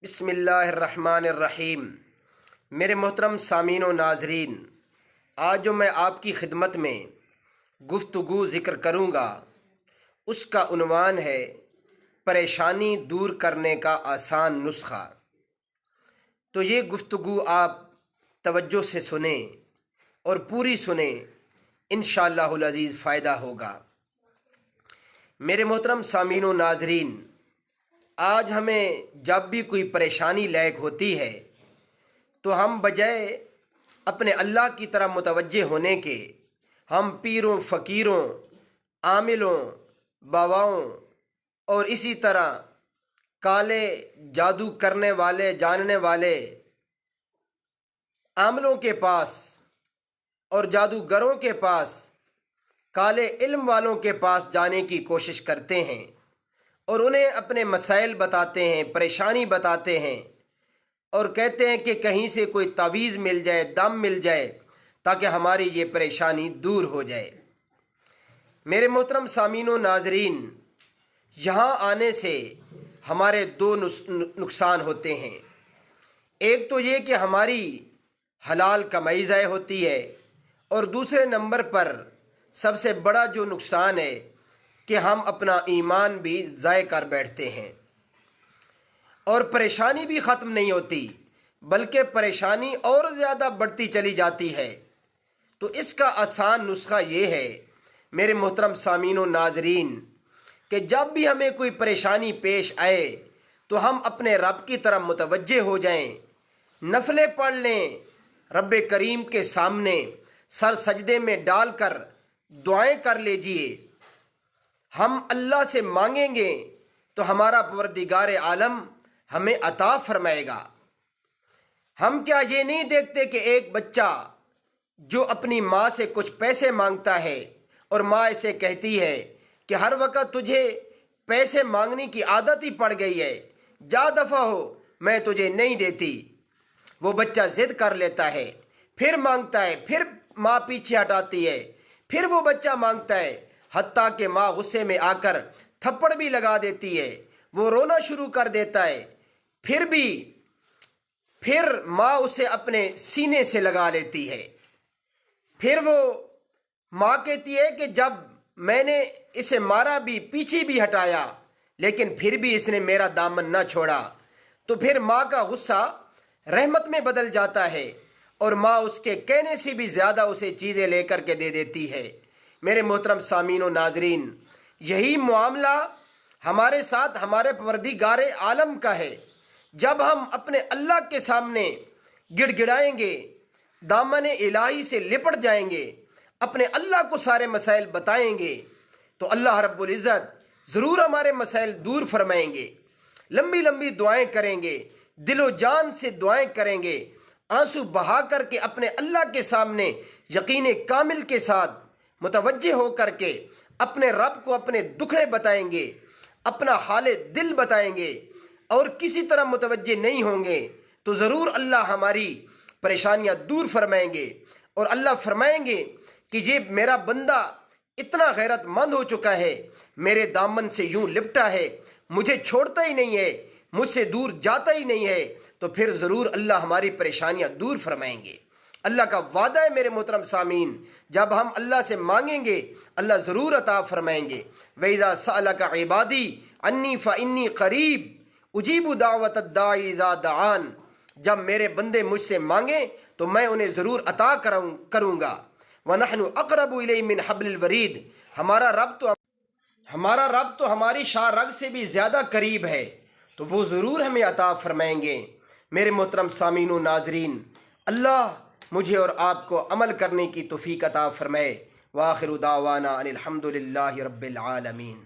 بسم اللہ الرحمن الرحیم۔ میرے محترم سامعین و ناظرین، آج جو میں آپ کی خدمت میں گفتگو ذکر کروں گا اس کا عنوان ہے پریشانی دور کرنے کا آسان نسخہ۔ تو یہ گفتگو آپ توجہ سے سنیں اور پوری سنیں، انشاءاللہ العزیز فائدہ ہوگا۔ میرے محترم سامعین و ناظرین، آج ہمیں جب بھی کوئی پریشانی لاحق ہوتی ہے تو ہم بجائے اپنے اللہ کی طرف متوجہ ہونے کے ہم پیروں، فقیروں، عاملوں، باواؤں اور اسی طرح کالے جادو کرنے والے، جاننے والے عاملوں کے پاس اور جادوگروں کے پاس، کالے علم والوں کے پاس جانے کی کوشش کرتے ہیں اور انہیں اپنے مسائل بتاتے ہیں، پریشانی بتاتے ہیں اور کہتے ہیں کہ کہیں سے کوئی تعویذ مل جائے، دم مل جائے تاکہ ہماری یہ پریشانی دور ہو جائے۔ میرے محترم سامعین و ناظرین، یہاں آنے سے ہمارے دو نقصان ہوتے ہیں۔ ایک تو یہ کہ ہماری حلال کمائی ضائع ہوتی ہے، اور دوسرے نمبر پر سب سے بڑا جو نقصان ہے کہ ہم اپنا ایمان بھی ضائع کر بیٹھتے ہیں اور پریشانی بھی ختم نہیں ہوتی، بلکہ پریشانی اور زیادہ بڑھتی چلی جاتی ہے۔ تو اس کا آسان نسخہ یہ ہے میرے محترم سامعین و ناظرین کہ جب بھی ہمیں کوئی پریشانی پیش آئے تو ہم اپنے رب کی طرف متوجہ ہو جائیں، نفلیں پڑھ لیں، رب کریم کے سامنے سر سجدے میں ڈال کر دعائیں کر لیجئے۔ ہم اللہ سے مانگیں گے تو ہمارا پروردگار عالم ہمیں عطا فرمائے گا۔ ہم کیا یہ نہیں دیکھتے کہ ایک بچہ جو اپنی ماں سے کچھ پیسے مانگتا ہے اور ماں اسے کہتی ہے کہ ہر وقت تجھے پیسے مانگنے کی عادت ہی پڑ گئی ہے، جا دفع ہو، میں تجھے نہیں دیتی۔ وہ بچہ ضد کر لیتا ہے، پھر مانگتا ہے، پھر ماں پیچھے ہٹاتی ہے، پھر وہ بچہ مانگتا ہے، حتیٰ کہ ماں غصے میں آ کر تھپڑ بھی لگا دیتی ہے، وہ رونا شروع کر دیتا ہے، پھر ماں اسے اپنے سینے سے لگا لیتی ہے۔ پھر وہ ماں کہتی ہے کہ جب میں نے اسے مارا بھی، پیچھے بھی ہٹایا، لیکن پھر بھی اس نے میرا دامن نہ چھوڑا، تو پھر ماں کا غصہ رحمت میں بدل جاتا ہے اور ماں اس کے کہنے سے بھی زیادہ اسے چیزیں لے کر کے دے دیتی ہے۔ میرے محترم سامعین و ناظرین، یہی معاملہ ہمارے ساتھ ہمارے پروردگار عالم کا ہے۔ جب ہم اپنے اللہ کے سامنے گڑ گڑائیں گے، دامن الہی سے لپٹ جائیں گے، اپنے اللہ کو سارے مسائل بتائیں گے، تو اللہ رب العزت ضرور ہمارے مسائل دور فرمائیں گے۔ لمبی لمبی دعائیں کریں گے، دل و جان سے دعائیں کریں گے، آنسو بہا کر کے اپنے اللہ کے سامنے یقین کامل کے ساتھ متوجہ ہو کر کے اپنے رب کو اپنے دکھڑے بتائیں گے، اپنا حال دل بتائیں گے، اور کسی طرح متوجہ نہیں ہوں گے تو ضرور اللہ ہماری پریشانیاں دور فرمائیں گے۔ اور اللہ فرمائیں گے کہ یہ میرا بندہ اتنا غیرت مند ہو چکا ہے، میرے دامن سے یوں لپٹا ہے، مجھے چھوڑتا ہی نہیں ہے، مجھ سے دور جاتا ہی نہیں ہے، تو پھر ضرور اللہ ہماری پریشانیاں دور فرمائیں گے۔ اللہ کا وعدہ ہے میرے محترم سامعین، جب ہم اللہ سے مانگیں گے اللہ ضرور عطا فرمائیں گے۔ وَإِذَا سَأَلَكَ عِبَادِي عَنِّي فَإِنِّي قَرِيبٌ أُجِيبُ دَعْوَةَ الدَّاعِ إِذَا دَعَانِ، جب میرے بندے مجھ سے مانگیں تو میں انہیں ضرور عطا کروں گا۔ وَنَحْنُ أَقْرَبُ إِلَيْهِ مِنْ حَبْلِ الْوَرِيدِ، ہمارا رب تو ہماری شاہ رگ سے بھی زیادہ قریب ہے، تو وہ ضرور ہمیں عطا فرمائیں گے۔ میرے محترم سامعین و ناظرین، اللہ مجھے اور آپ کو عمل کرنے کی توفیق عطا فرمائے۔ وآخر دعوانا ان الحمد للہ رب العالمین۔